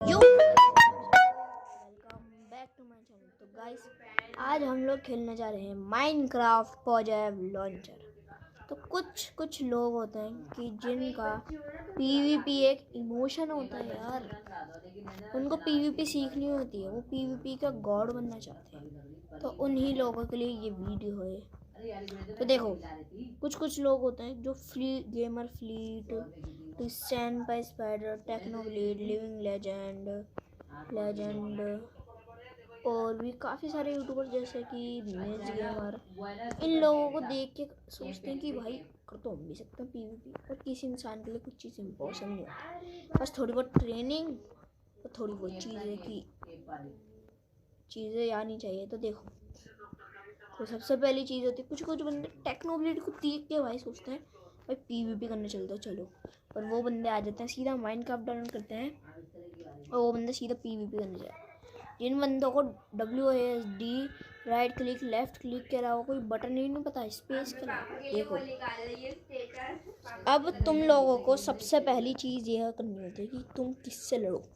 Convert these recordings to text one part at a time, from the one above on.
Yo welcome back to my channel. तो guys आज हम लोग खेलने जा रहे हैं माइनक्राफ्ट प्रोजेक्ट लॉन्चर। तो कुछ लोग होते हैं कि जिनका पीवीपी एक इमोशन होता है यार, उनको पीवीपी सीखनी होती है, वो पीवीपी का गॉड बनना चाहते हैं। तो उन्हीं लोगों के लिए ये वीडियो है। तो देखो, कुछ लोग होते हैं जो Gamer Fleet, Stand By Spider, Technoblade, Living Legend और भी काफ़ी सारे यूट्यूबर जैसे कि नेज गेमर, इन लोगों को देख के सोचते हैं कि भाई कर तो हम भी सकते हैं पीवीपी। और किसी इंसान के लिए कुछ चीज़ इम्पॉसिबल नहीं होती, बस थोड़ी बहुत ट्रेनिंग और थोड़ी बहुत चीज़ें आनी चाहिए। तो देखो, तो सबसे पहली चीज़ होती है, कुछ बंदे टेक्नोब्लीड को देख के भाई सोचते हैं भाई पीवीपी करने चलते हैं चलो, और वो बंदे आ जाते हैं सीधा माइनक्राफ्ट डाउनलोड करते हैं और वो बंदे सीधा पीवीपी करने जाए। जिन बंदों को WASD right click left click के अलावा कोई बटन ही नहीं पता, स्पेस के अलावा, देखो अब तुम लोगों को सबसे पहली चीज़ यह करनी होती है कि तुम किससे लड़ोगे।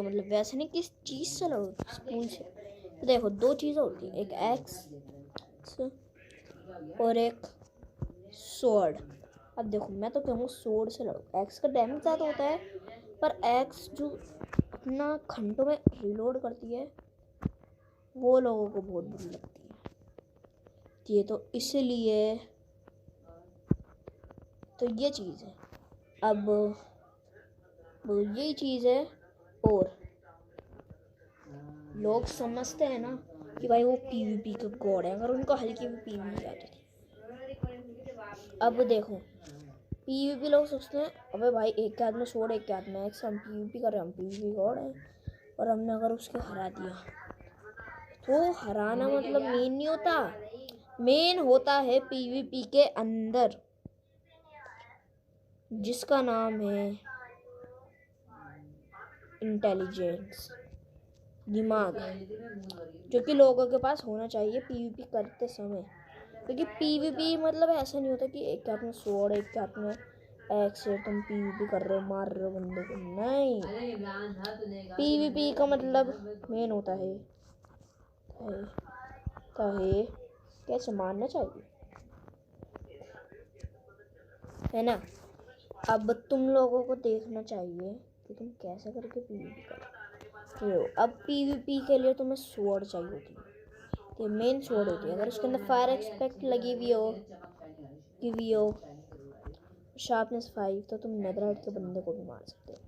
मतलब वैसे नहीं, किस चीज़ से लड़ोगे, स्पून से। तो देखो, दो चीज़ें होती हैं, एक एक्स और एक स्वॉर्ड। अब देखो, मैं तो कहूँ स्वॉर्ड से लड़ो। एक्स का डैमेज ज़्यादा होता है, पर एक्स जो अपना घंटों में रिलोड करती है वो लोगों को बहुत बुरी लगती है। ये तो इसलिए तो ये चीज़ है। अब वो यही चीज़ है, और लोग समझते हैं ना कि भाई वो पीवीपी का गॉड है, अगर उनको हल्की भी पीवीपी आती थी। अब देखो, पीवीपी लोग सोचते हैं अबे भाई एक के हाथ में स्वॉर्ड एक के हाथ में एक्स, हम पीवीपी कर रहे हैं, हम पीवीपी गॉड है। और हमने अगर उसको हरा दिया तो हराना मतलब मेन नहीं होता, मेन होता है पीवीपी के अंदर जिसका नाम है इंटेलिजेंस, दिमाग, जो कि लोगों के पास होना चाहिए पीवीपी करते समय। क्योंकि पीवीपी मतलब ऐसा नहीं होता कि एक के हाथ में स्वॉर्ड एक के हाथ में एक्स है, तुम पीवीपी कर रहे हो, मार रहे हो बंदे को, नहीं। पीवीपी का मतलब मेन होता है कैसे मारना चाहिए, है ना। अब तुम लोगों को देखना चाहिए कि तुम कैसे करके पीवीपी करो। अब पीवीपी के लिए तुम्हें स्वॉर्ड चाहिए होती है, तो मेन स्वॉर्ड होती है। अगर उसके अंदर फायर एक्सपेक्ट लगी हुई हो शार्पनेस 5, तो तुम नेदरराइट के बंदे को भी मार सकते हो।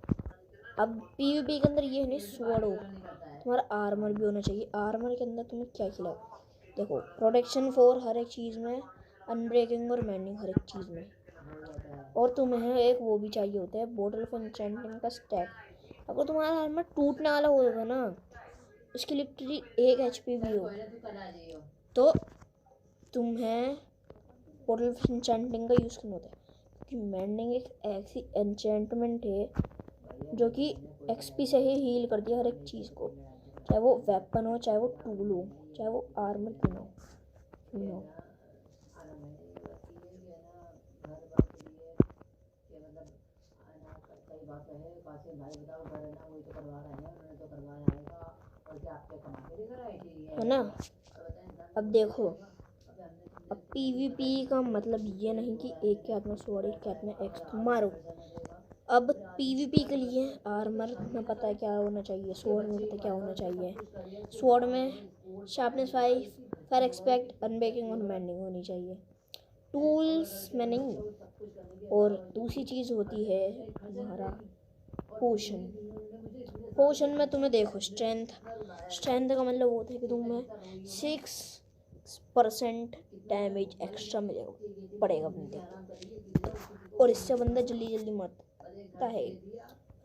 अब पीवीपी के अंदर ये नहीं स्वॉर्ड हो, तुम्हारा आर्मर भी होना चाहिए। आर्मर के अंदर तुम्हें क्या खिलाओ, देखो प्रोटेक्शन 4 हर एक चीज़ में, अनब्रेकिंग और मैंडिंग हर एक चीज़ में, और तुम्हें एक वो भी चाहिए होता है बोटल ऑफ एन्चेंटमेंट का स्टैक। अगर तुम्हारा आर्मर टूटने वाला होगा ना, उसकी लिटरली 1 HP भी हो, तो तुम्हें बोटल ऑफ एन्चेंटिंग का यूज़ करना होता है। क्योंकि मैंडिंग एक ऐसी एन्चेंटमेंट है जो कि एक्सपी से ही हील करती है हर एक चीज़ को, चाहे वो वेपन हो, चाहे वो टूल हो, चाहे वो आर्मर क्यों ना हो। है ना। अब देखो, अब पीवीपी का मतलब ये नहीं कि एक के हाथ में स्वॉर्ड एक के हाथ में एक्स तुम मारो। अब पीवीपी के लिए आर्मर में पता है क्या होना चाहिए, स्वॉर्ड में पता है क्या होना चाहिए। स्वॉर्ड में शार्पनेस 5, फायर एक्सपेक्ट, अनब्रेकिंग और मैंडिंग होनी चाहिए, टूल्स में नहीं। और दूसरी चीज़ होती है तुम्हारा पोशन में तुम्हें देखो स्ट्रेंथ का मतलब होता है कि तुम्हें 6% डैमेज एक्स्ट्रा पड़ेगा बंदे को, और इससे बंदा जल्दी मरता है।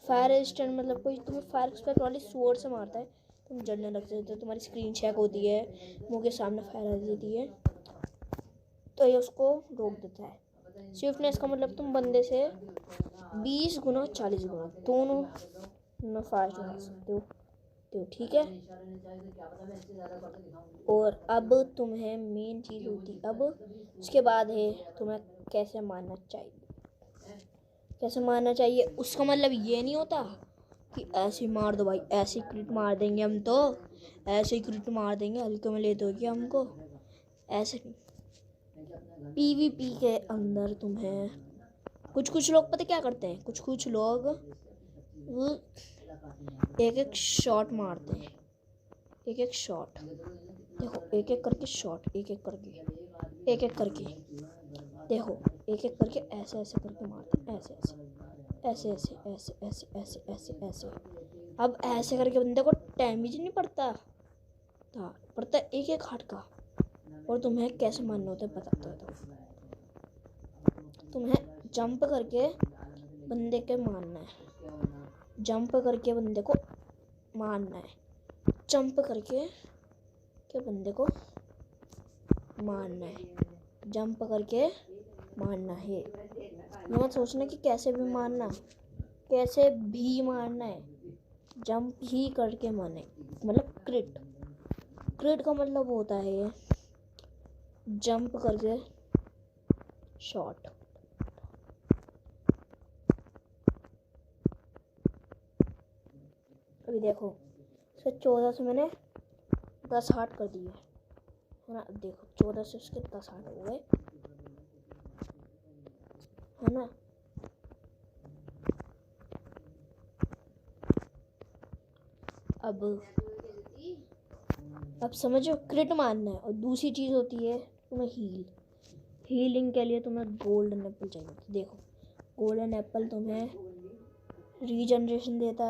फायर रेजिस्टेंट मतलब कोई तुम्हें फायर एक्सपेक्ट वाली स्वॉर्ड से मारता है, तुम जलने लग जाते हो, तुम्हारी स्क्रीन चेक होती है, मुंह के सामने फायर आ जाती है, तो ये उसको रोक देता है। स्विफ्टनेस का मतलब तुम बंदे से 20 गुना 40 गुना दोनों में फास्ट बना सकते हो, तो ठीक है। और अब तुम्हें मेन चीज़ होती, अब उसके बाद है तुम्हें कैसे मारना चाहिए। कैसे मारना चाहिए। उसका मतलब ये नहीं होता कि ऐसे ही मार दो भाई, ऐसे ही क्रिट मार देंगे हम तो, ऐसे ही क्रिट मार देंगे, हल्के में ले दोगे हमको, ऐसे नहीं। पीवीपी के अंदर तुम्हें कुछ लोग पता क्या करते हैं, कुछ लोग वो एक एक शॉट मारते हैं, एक एक शॉट। देखो एक एक करके शॉट, एक एक करके देखो, एक एक करके ऐसे ऐसे करके मारते हैं, ऐसे ऐसे ऐसे ऐसे ऐसे ऐसे ऐसे ऐसे ऐसे। अब ऐसे करके बंदे को डैमेज नहीं पड़ता था, पड़ता एक एक हार्ट का। और तुम्हें कैसे मारना होता है बताते हो। तुम्हें जंप करके बंदे के मारना है, जंप करके बंदे को मारना है, जंप करके के बंदे को मारना है, जंप करके मारना है। ये मत सोचना कि कैसे भी मारना है, जंप ही करके मारना है। मतलब क्रिट का मतलब होता है जंप करके शॉट। अभी देखो 14 से मैंने 10 हार्ट कर दिए है ना। अब देखो 14 से उसके 10 हार्ट हो गए है ना। अब समझो क्रिट मारना है। और दूसरी चीज़ होती है तुम्हें हीलिंग के लिए तुम्हें गोल्डन एप्पल चाहिए। देखो गोल्डन एप्पल तुम्हें रीजनरेशन देता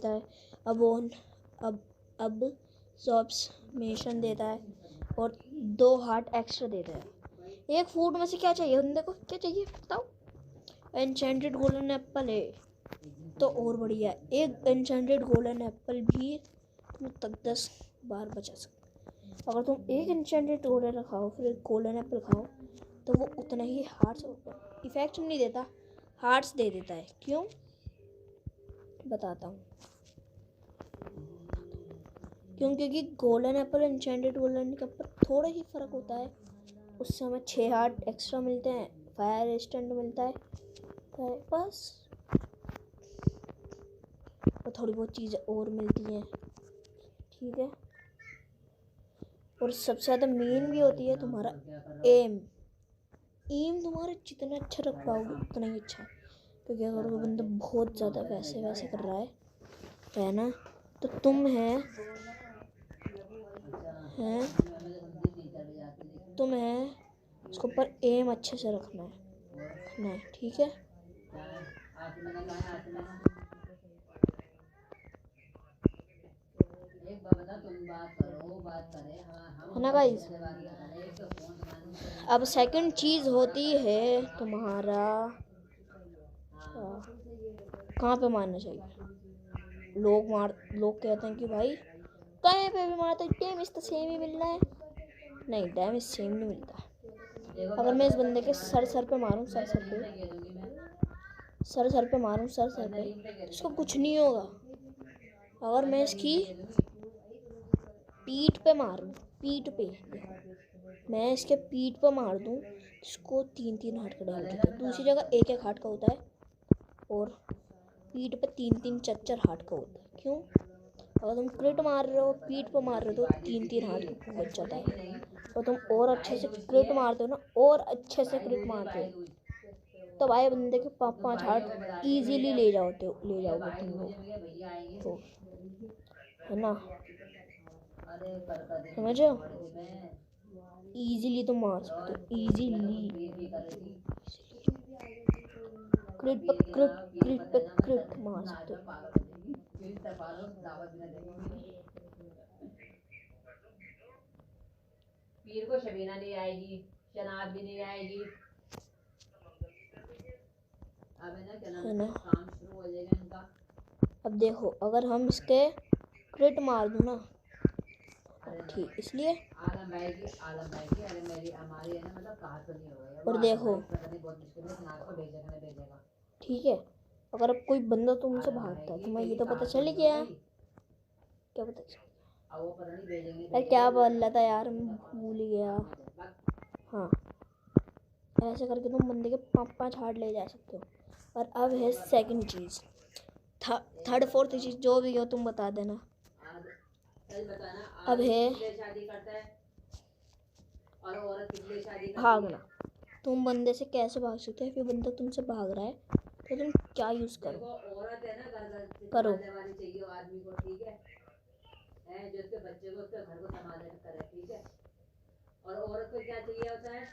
है, अब सॉब्समेशन देता है, और 2 हार्ट एक्स्ट्रा देता है। एक फूड में से क्या चाहिए बंदे को, क्या चाहिए बताओ। एन्चेंटेड गोल्डन एप्पल है तो और बढ़िया। एक एन्चेंटेड गोल्डन एप्पल भी तुम तक 10 बार बचा सकते। अगर तुम एक एन्चेंटेड गोल्डन खाओ फिर एक गोल्डन एप्पल खाओ तो वो उतना ही हार्ट्स इफेक्ट नहीं देता, हार्ट्स दे देता है। क्यों बताता हूँ। क्योंकि गोल्डन एप्पल एन्चेंटेड गोल्डन के ऊपर थोड़ा ही फ़र्क होता है। उससे हमें 6 हार्ट एक्स्ट्रा मिलते हैं, फायर रेजिस्टेंट मिलता है बस, और थोड़ी बहुत चीज़ें और मिलती हैं, ठीक है। और सबसे ज़्यादा मेन भी होती है तुम्हारा एम तुम्हारा जितना अच्छा रख पाओगे उतना ही अच्छा है। क्योंकि अगर वो बंदा बहुत ज़्यादा वैसे कर रहा है ना, तो तुम्हें उसके ऊपर एम अच्छे से रखना है, ठीक है। है ना गाइस। अब सेकंड चीज़ होती है तुम्हारा कहाँ पे मारना चाहिए। लोग कहते हैं कि भाई कहीं पे भी मारते डैमेज तो सेम ही मिलना है। नहीं, डैमेज सेम नहीं मिलता। अगर मैं इस बंदे के सर पे मारूं, सर पे मारूं, सर पे तो इसको कुछ नहीं होगा। अगर मैं इसकी पीठ पे मारूं, मैं इसके पीठ पे मार दूं, इसको 3 हार्ट का डैमेज होता है। दूसरी जगह 1 हार्ट का होता है और पीठ पे 3 हार्ट का होता है। क्यों? अगर तुम क्रिट मार रहे हो, पीठ पे मार रहे हो तो 3 हार्ट का बच जाता है। और तुम और अच्छे से क्रिट मारते हो ना, और अच्छे से क्रिट मारते हो तो भाई बंदे के 5 हार्ट इजीली ले जाओगे तुम लोग तो, है ना। समझो, इजीली तुम मार सकते हो, इजीली क्रिट मार सकते हो। पीर को शबीना नहीं आएगी, शनाब भी नहीं आएगी, है ना। अब देखो अगर हम इसके क्रिट मार दूँ ना, ठीक, इसलिए और देखो ठीक है। अगर अब कोई बंदा तुमसे भागता है, तुम्हें ये तो पता चल गया, क्या पता चल यार, क्या बोल रहा था यार, मैं भूल गया। हाँ, ऐसे करके तुम बंदे के 5 हार्ट ले जा सकते हो। और अब है सेकंड चीज़, थर्ड फोर्थ चीज़ जो भी हो तुम बता देना। अब है भागना। तुम बंदे से कैसे भाग सकते हो? फिर बंदा तुमसे भाग रहा है तो तुम क्या यूज़ करो? जो उसके बच्चे को उसके घर को संभाले करे, ठीक है। और औरत को क्या चाहिए होता है?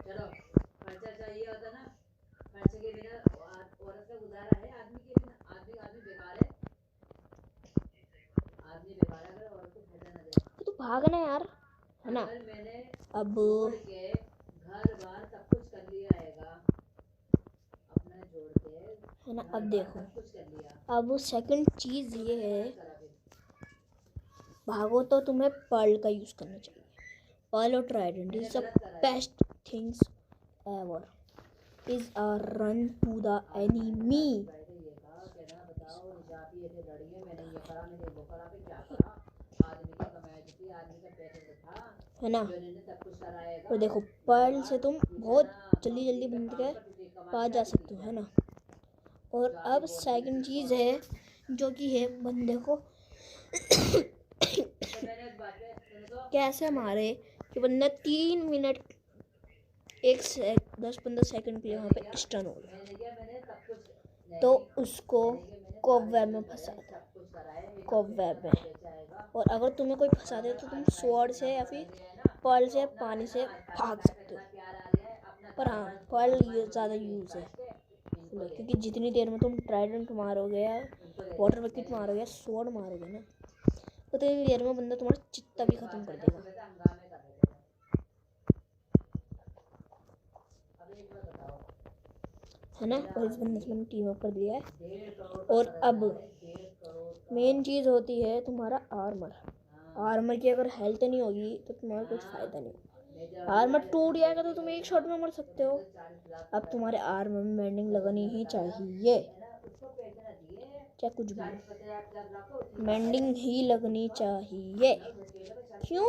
चलो खर्चा चाहिए होता ना, खर्चे के बिना औरत का गुजारा है? आदमी के बिना आदमी बेकार है, आदमी बेकार है अगर औरत को खर्चा ना दे। तो भागना यार, है ना। मैंने अब के घर बार सब कुछ कर लिया अपना छोड़ के, है ना। अब देखो, अब सेकंड चीज़ ये है, भागो तो तुम्हें पर्ल का यूज़ करना चाहिए। पर्ल और trident is the best things ever, is a run to the enemy. है ना। और देखो पर्ल से तुम बहुत जल्दी जल्दी बंद के पास जा सकते हो, है ना। और अब सेकंड चीज़ है जो कि है बंदे को कैसे मारे कि बंदा 3 मिनट 10-15 सेकंड के लिए वहाँ पे स्टन हो गया तो उसको कोबवेब में फंसा दो, कोबवेब में। और अगर तुम्हें कोई फंसा दे तो तुम स्वॉर्ड से या फिर पर्ल से पानी से भाग सकते हो। पर हाँ, पर्ल ज़्यादा यूज़ है क्योंकि जितनी देर में तुम ट्राइडेंट मारोगे या वाटर बकेट मारोगे या स्वॉर्ड मारोगे ना, उतनी देर में बंदा तुम्हारा चित्ता भी खत्म कर देगा। है ना। और इस बंदे से मैंने टीम अप कर दिया है। और अब मेन चीज़ होती है तुम्हारा आर्मर। आर्मर की अगर हेल्थ नहीं होगी तो तुम्हारा कुछ फ़ायदा नहीं। आर्मर टूट जाएगा तो तुम एक शॉट में मर सकते हो। अब तुम्हारे आर्मर में मेंडिंग लगनी ही चाहिए, चाहे कुछ भी, मेंडिंग ही लगनी चाहिए। क्यों?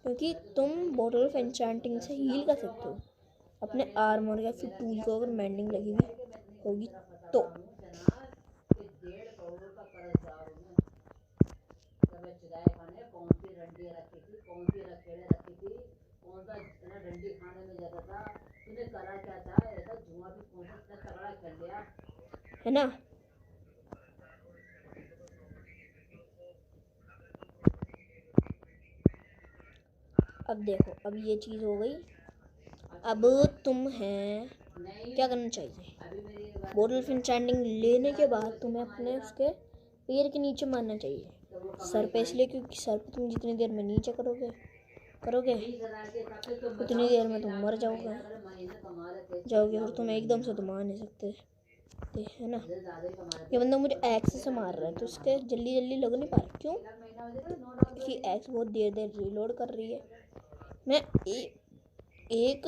क्योंकि तुम बॉटल ऑफ एन्चेंटिंग से हील कर सकते हो अपने आर्मर या फिर टूल को, अगर मेंडिंग लगी हुई होगी तो। है ना। अब देखो, अब ये चीज़ हो गई। अब तुम्हें क्या करना चाहिए? बॉटल ऑफ एन्चेंटिंग लेने के बाद तुम्हें अपने उसके पैर के नीचे मारना चाहिए, सर पे, इसलिए क्योंकि सर पे तुम जितनी देर में नीचे करोगे उतनी देर में तुम मर जाओगे और तुम एकदम से तो मार नहीं सकते, है ना। ये बंदा मुझे एक्स से मार रहा है तो उसके जल्दी लग नहीं पा रहा। क्यों? क्योंकि एक्स बहुत देर रीलोड कर रही है। मैं एक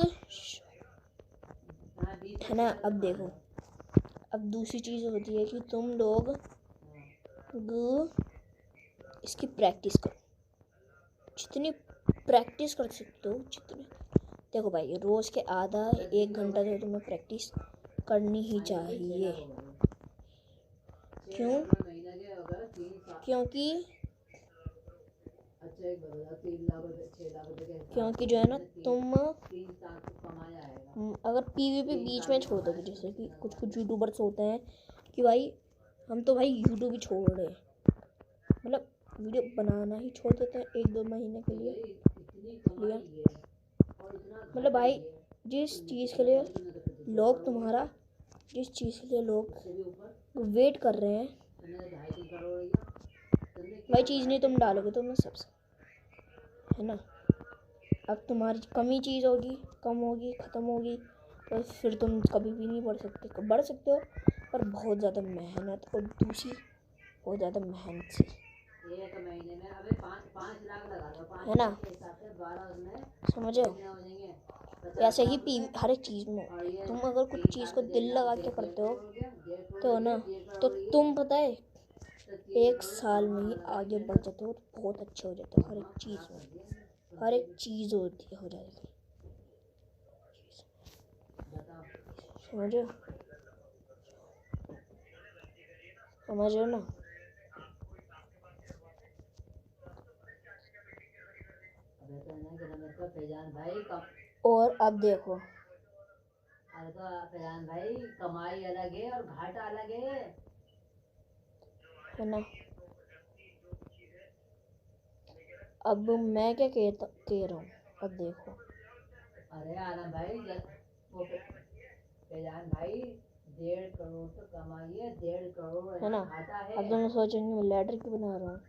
है ना। अब देखो, अब दूसरी चीज़ होती है कि तुम लोग इसकी प्रैक्टिस करो, जितनी प्रैक्टिस कर सकते हो जितनी। देखो भाई, रोज़ के आधा 1 घंटा तो तुम्हें प्रैक्टिस करनी ही चाहिए। क्यों? क्योंकि जो है ना, तुम अगर पीवीपी बीच में छोड़ दोगे, जैसे कि कुछ यूट्यूबर्स होते हैं कि भाई हम तो भाई यूट्यूब ही छोड़ रहे हैं, मतलब वीडियो बनाना ही छोड़ देते हैं 1-2 महीने के लिए। मतलब भाई जिस चीज़ के लिए लोग वेट कर रहे हैं, भाई चीज़ नहीं तुम डालोगे तो मैं सबसे, है ना। अब तुम्हारी कमी चीज़ होगी, कम होगी, ख़त्म होगी, तो फिर तुम कभी भी नहीं बढ़ सकते हो। पर बहुत ज़्यादा मेहनत और दूसरी बहुत ज़्यादा मेहनत से, है ना। समझो, ऐसे ही हर एक चीज़ में तुम अगर कुछ चीज़ को दिल लगा के करते हो तो ना, तो तुम पता है 1 साल में ही आगे बढ़ जाते हो, बहुत अच्छे हो जाते हो हर एक चीज़ में, हर एक चीज़ हो जाएगी। समझो, समझो ना। और अब देखो, अरे तो फैजान भाई, कमाई अलग है और घाटा अलग है ना। अब मैं क्या कह रहा हूँ, अब देखो। अरे आलम भाई, वो फैजान भाई 1.5 करोड़ तो कमाई है, 1.5 करोड़ है ना। घाटा है। अब तुम सोचेंगे मैं लैडर क्यों बना रहा हूँ,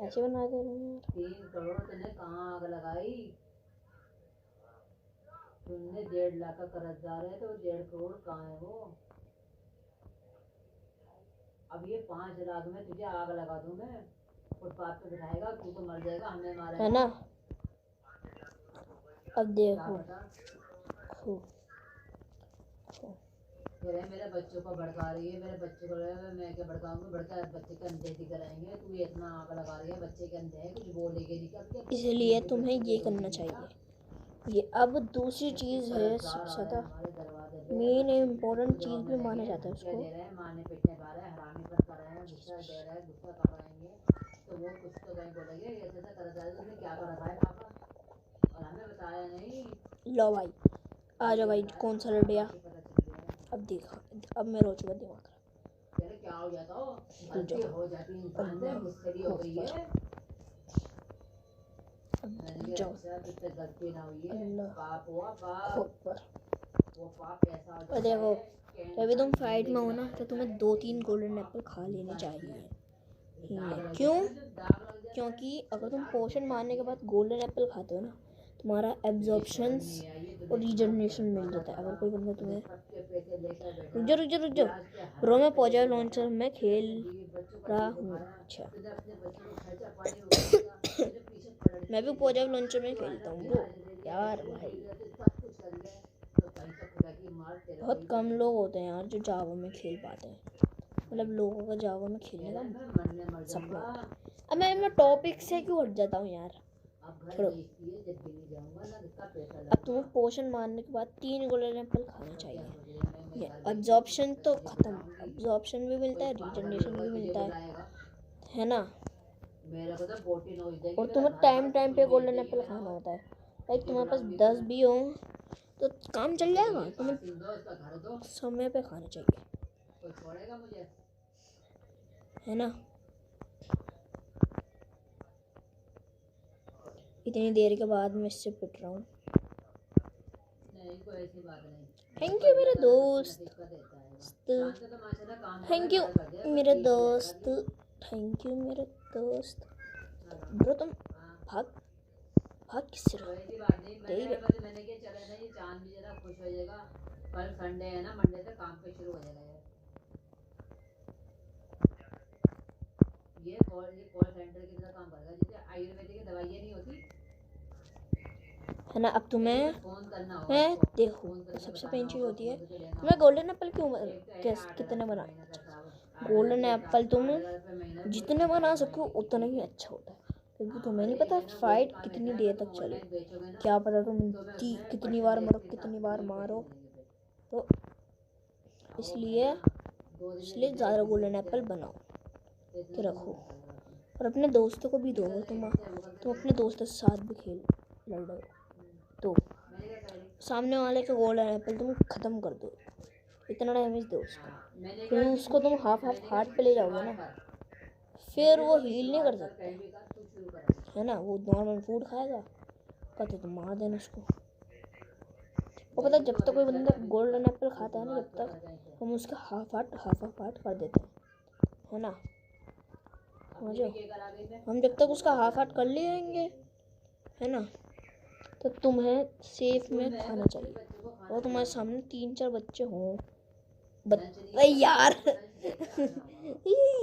ऐसे बना दे रहा हूँ यार। 3 करोड़ तुमने कहाँ आग लगाई? तुमने 1.5 लाख का कर्जदार है तो 1.5 करोड़ कहाँ है वो? अब ये 5 लाख में तुझे आग लगा दूं मैं, फुटपाथ पे बिठाएगा, तू तो मर जाएगा, हमें मारेगा, है ना। अब क्या देखो, पता। मेरे बच्चों को भड़का रही है, मेरे बच्चों को मैं क्या भड़काऊंगा? भड़का बच्चे के अनदेखी कराएंगे, तू ये इतना आग लगा रही है, बच्चे के अंधे है, कुछ बोलेगी नहीं क्या? इसलिए तुम्हें ये करना चाहिए। ये अब दूसरी चीज़ है, सबसे ज़्यादा मेन इम्पोर्टेंट चीज़ भी माना जाता है उसको। मारने पीटने पा रहे हैं, हरामी पर कर रहे हैं, गुस्सा दे रहे हैं, गुस्सा कर रहेंगे तो वो कुछ तो कहीं बोलेंगे ऐसा ऐसा कर रहा है, तुमने क्या कर रखा है पापा और हमें बताया नहीं। लो भाई, आ जाओ भाई, कौन सा लड़िया। अब देखा, अब मैं रोज का दिमाग तेरे क्या हो जाता हो? गलती हो जाती है इंसान से, मुझसे भी हो गई है। मैंने जाओ, अच्छा तुझसे गलती ना हुई है, अल्लाह पाप हुआ पाप, खुद पर। वो पाप ऐसा हो और जाता देखो, है जब भी तुम फाइट में हो ना, तो तुम्हें 2-3 गोल्डन एप्पल खा लेने चाहिए। क्यों? क्योंकि अगर तुम पोशन मारने के बाद गोल्डन एप्पल खाते हो ना, तुम्हारा एब्जॉर्प्शंस और रीजनरेशन मिल जाता है। अगर कोई बंदा तुम्हें रुक जाओ ब्रो, मैं पॉजर लॉन्चर में खेल रहा हूँ। अच्छा मैं भी पॉजर लॉन्चर में खेलता हूँ ब्रो यार। भाई बहुत कम लोग होते हैं यार जो जावा में खेल पाते हैं, मतलब लोगों का जावा में खेलने का सपना होता है। अब मैं टॉपिक से क्यों हट जाता हूँ यार, छोड़ो। अब तुम्हें पोशन मारने के बाद 3 गोल्डन एप्पल खाना चाहिए। ये एब्जॉर्प्शन तो ख़त्म, एब्जॉर्प्शन भी मिलता है, रीजनरेशन भी मिलता है ना। और तुम्हें टाइम टाइम पे गोल्डन एप्पल खाना होता है। लाइक तुम्हारे पास 10 भी हो तो काम चल जाएगा, तुम्हें समय पे खाना चाहिए, है ना। इतनी देर के बाद मैं इससे पिट रहा हूँ। थैंक यू मेरे दोस्त, थैंक यू मेरे दोस्त, थैंक यू मेरे दोस्त। ब्रो तुम भाग भाग किससे रहो? मैंने क्या चला ना, ये चांद भी जरा खुश हो जाएगा, कल संडे है ना, मंडे से काम पे शुरू हो जाएगा ये कॉल सेंटर की तरह काम करेगा, जैसे आयुर्वेदिक दवाइयाँ नहीं होती है ना। अब तुम्हें मैं देखो, सबसे पहली चीज़ होती है तुम्हें गोल्डन एप्पल क्यों कितने बना। गोल्डन एप्पल तुम जितने बना सको उतना ही अच्छा होता है, क्योंकि तुम्हें नहीं पता फाइट कितनी देर तक चले, क्या पता तुम कितनी बार मरो, कितनी बार मारो, तो इसलिए ज़्यादा गोल्डन एप्पल बनाओ के रखो और अपने दोस्तों को भी दो। तुम अपने दोस्तों के साथ भी खेल लड़ रहे हो तो सामने वाले का गोल्डन एप्पल तुम ख़त्म कर दो, इतना डैमेज दो उसको, फिर उसको तुम हाफ हार्ट पे ले जाओगे ना, फिर वो हील नहीं कर सकता है ना। वो नॉर्मल फूड खाएगा, कहते तुम मार देना उसको। वो पता जब तक कोई बंदा गोल्डन एप्पल खाता है ना, जब तक हम उसका हाफ हार्ट कर देते है ना। समझो, हम जब तक उसका हाफ हार्ट कर ले जाएंगे है ना, तो तुम्हें सेफ में खाना चाहिए। और तुम्हारे सामने 3-4 बच्चे हों यार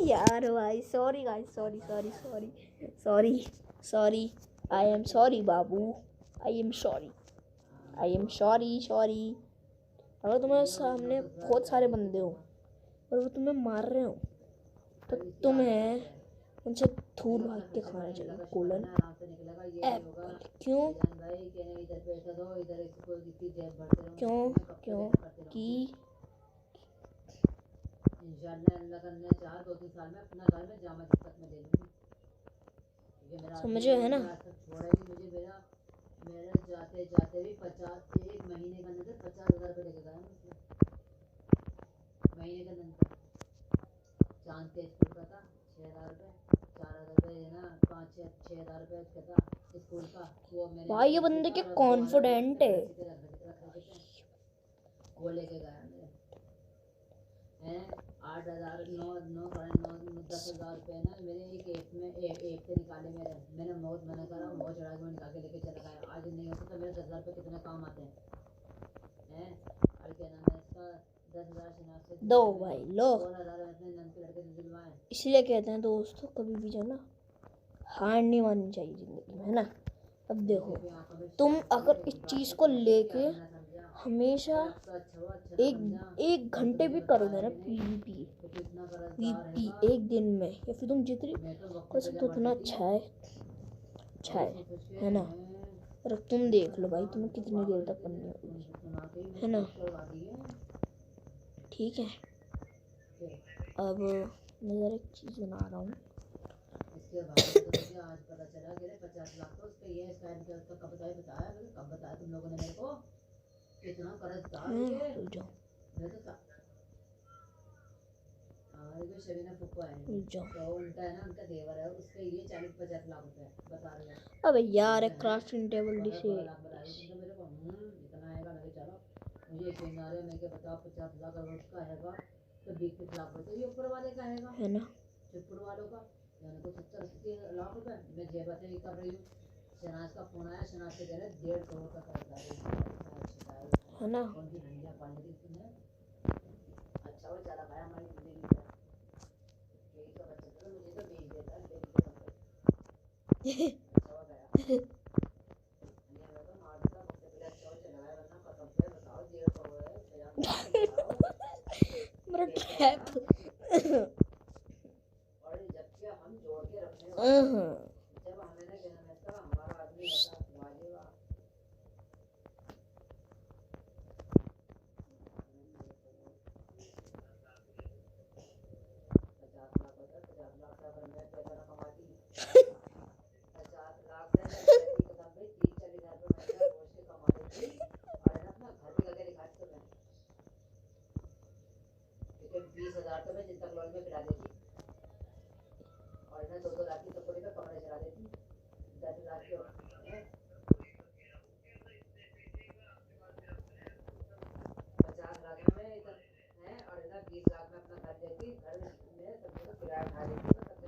यार भाई, sorry guys, sorry I am sorry Babu, I am sorry. अगर तुम्हारे सामने बहुत सारे बंदे हो और वो तुम्हें मार रहे हो तो तुम्हें उनसे दूर भाग के खाना चाहिए गोल्डन एप्पल। क्यों? कि इंशाल्लाह अल्लाह करने चाह 2-3 साल में अपना घर में जामा मस्जिद में ले लूँगी। ये मेरा समझे है ना? आज तक छोड़ेगी मुझे। मेरे जाते जाते भी 50 एक महीने के अंदर 50,000 रुपये लेके गया मुझसे। महीने के अंदर चांद के स्कूल का था 6,000 रुपये, 4,000 रुपये है ना, 5-6 6,000 रुपये उसका था स्कूल का। वो मेरे भाई ये बंदे के कॉन्फिडेंट है। वो लेके गया मेरे हैं 8,000 9 साढ़े 9 10,000 रुपये ना मेरे एक ऐप से निकाले मेरे। मैंने बहुत मना करा, बहुत चढ़ा के निकाल के लेके चला गया। आज नहीं होता तो मेरे 10,000 रुपये कितने काम आते हैं। अब क्या नाम है इसका 10,000 शनाब से दो भाई लो। 16,000 अपने नंद के लड़के से दिलवाए। इसलिए कहते हैं दोस्तों कभी भी जो है ना हार नहीं माननी चाहिए ज़िंदगी में, है ना। अब देखो तुम अगर इस चीज़ को लेके हमेशा एक घंटे भी करोगे ना पीवीपी एक दिन में, या फिर तुम जितनी कर सकते हो उतना अच्छा है ना। और अब तुम देख लो भाई तुम्हें कितनी देर तक करनी होगी, है ना। ठीक है, अब मैं ज़रा एक चीज़ बना रहा हूँ। इसके बाद तो मुझे आज पता चला कि 50 लाख तो उसका ये स्टाइल का उसका कब बताया तुम लोगों ने मेरे को कितना कर्जदार है। रुक जाओ मैं तो हमारे को शबीना फुप्पो है तो उनका है ना, उनका देवर है, उसके ये 40-50 लाख रुपए बता रहे हैं। अबे यार एक क्राफ्टिंग टेबल डिश है मेरे को इतना आएगा लगे चलो मुझे यकीन आ रहा है। मैं क्या बताऊँ 50 लाख अगर उसका आएगा तो 20-30 लाख रुपये ये ऊपर वाले का आएगा, है ना। ऊपर वालों का यानी को 70-80 लाख रुपए। मैं जेबतें ही कर रही हूँ। शनाज का फोन आया, शनाज से कह रहे 1.5 करोड़ का कर्ज है ना। कौन सी धंधा पालने की तुमने अच्छा वो चला गया हमारी जिंदगी का। यही तो बच्चा था मुझे तो बेच देता बेच अच्छा हो गया मैं तो मार देता मुझसे पहले अच्छा हो चला गया वरना कसम से बताओ 1.5 करोड़ है मेरा ट्रैप और जबकि हम जोड़ के रखने वाले जब हमें ना कहना था हमारा आदमी बता वाजेगा 50 लाख होता 50 लाख का अगर मैं पैसा ना कमाती 50 लाख से कदम पे 30-40 हज़ार रुपये महीना रोज के कमा लेती और है ना अपना घर भी करके दिखाती तो मैं क्योंकि 20,000 तो मैं चिंता लॉज में खिला देती और है ना 2-2 लाख की टपड़ी पे कमरे चला देती 10 लाख की 50 लाख में इधर है और है ना 20 लाख में अपना घर देती। घर में सबसे किराया उठा लेती तो सबसे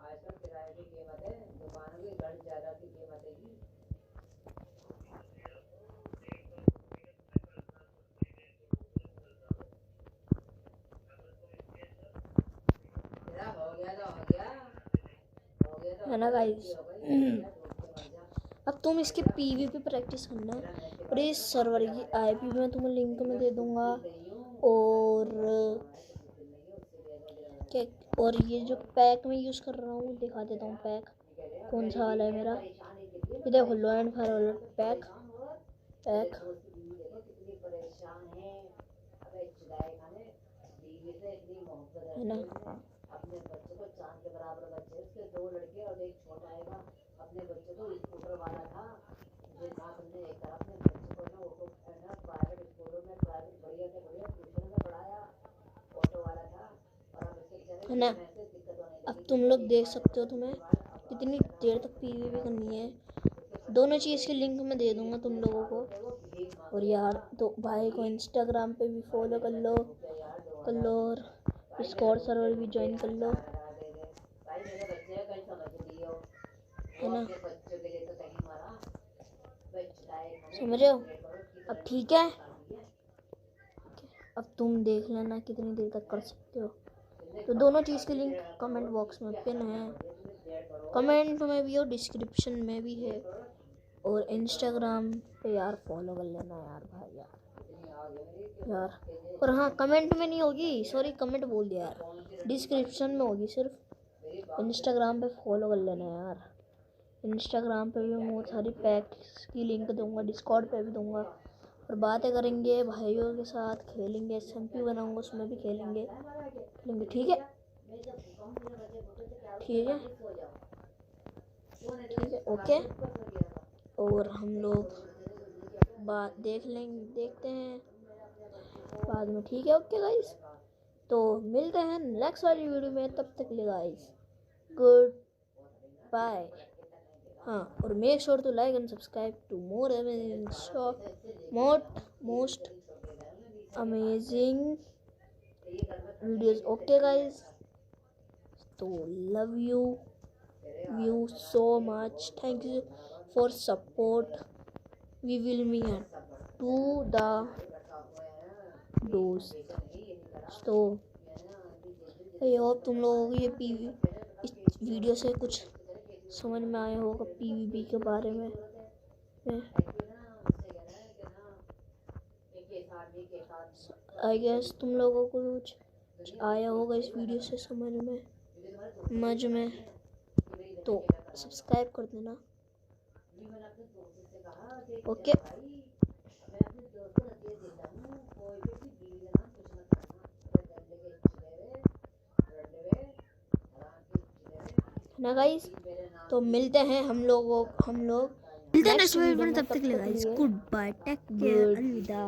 आजकल किराए की कीमत है दुकानों की घर ज़्यादा की कीमत है जी। हो गया है ना गाइस। अब तुम इसकी पीवीपी प्रैक्टिस करना और इस सर्वर की आईपी मैं तुम्हें लिंक में दे दूंगा। और क्या, और ये जो पैक मैं यूज़ कर रहा हूँ दिखा देता हूँ पैक कौन सा वाला है मेरा। ये देखो लो एंड फायर वाला पैक है ना। अपने बच्चे को चांद के बराबर बच्चे उसके 2 लड़के और एक छोटा आएगा। अपने बच्चे को स्कूटर वाला था जो था हमने एक तरफ अपने बच्चे को ना ऑटो प्राइवेट स्कूलों में प्राइवेट बढ़िया से बढ़िया ट्यूशन में पढ़ाया ऑटो वाला था और अब इसके है ना। अब तुम लोग देख सकते हो तुम्हें कितनी देर तक पीवीपी करनी है। दोनों चीज़ की लिंक मैं दे दूंगा तुम लोगों को। और यार तो भाई को इंस्टाग्राम पे भी फॉलो कर लो और डिस्कॉर्ड सर्वर भी ज्वाइन कर लो, है ना। समझ रहे हो। अब ठीक है, अब तुम देख लेना कितनी देर तक कर सकते हो। तो दोनों चीज़ की लिंक कमेंट बॉक्स में पिन है, कमेंट में भी और डिस्क्रिप्शन में भी है। और इंस्टाग्राम पे यार फॉलो कर लेना यार भाई यार। और हाँ कमेंट में नहीं होगी, सॉरी कमेंट बोल दिया यार, डिस्क्रिप्शन में होगी सिर्फ। इंस्टाग्राम पे फॉलो कर लेना यार। इंस्टाग्राम पे भी मैं बहुत सारी पैक्स की लिंक दूंगा, डिस्कॉर्ड पे भी दूंगा और बातें करेंगे भाइयों के साथ, खेलेंगे, SMP बनाऊंगा उसमें भी खेलेंगे ठीक है। ठीक है ओके। और हम लोग बात देखते हैं बाद में, ठीक है ओके गाइस। तो मिलते हैं नेक्स्ट वाली वीडियो में, तब तक के लिए गाइस गुड बाय। हाँ, और make sure to like and subscribe to more most amazing videos okay guys. तो love you so much, thank you for support, we will meet to the dost। तो I hope तुम लोगों को ये इस video से कुछ समझ में आया होगा PvP के बारे में। आई गेस तुम लोगों को कुछ आया होगा इस वीडियो से समझ में। तो सब्सक्राइब कर देना ओके। ना गाइस, तो मिलते हैं हम लोग नेक्स्ट वीडियो में, तब तक के लिए guys good bye, take care, अलविदा।